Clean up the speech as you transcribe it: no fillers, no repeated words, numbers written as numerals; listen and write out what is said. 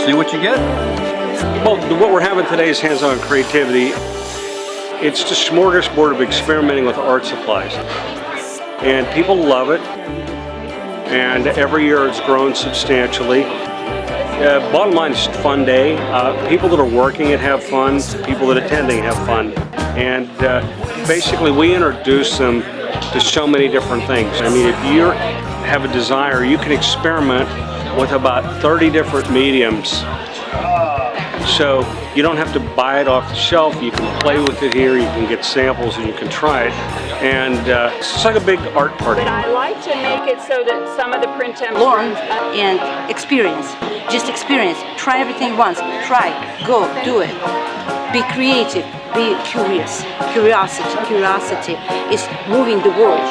see what you get. Well, what we're having today is hands-on creativity. It's just a smorgasbord of experimenting with art supplies. And people love it. And every year it's grown substantially. Bottom line, it's a fun day. People that are working it have fun. People that are attending have fun. And basically we introduce them to so many different things. I mean, if you have a desire, you can experiment with about 30 different mediums. So you don't have to buy it off the shelf. You can play with it here. You can get samples and you can try it. And it's like a big art party. But I like to make it so that some of the print temps Learn and experience. Just experience. Try everything once. Try. Go. Do it. Be creative. Be curious. Curiosity is moving the world.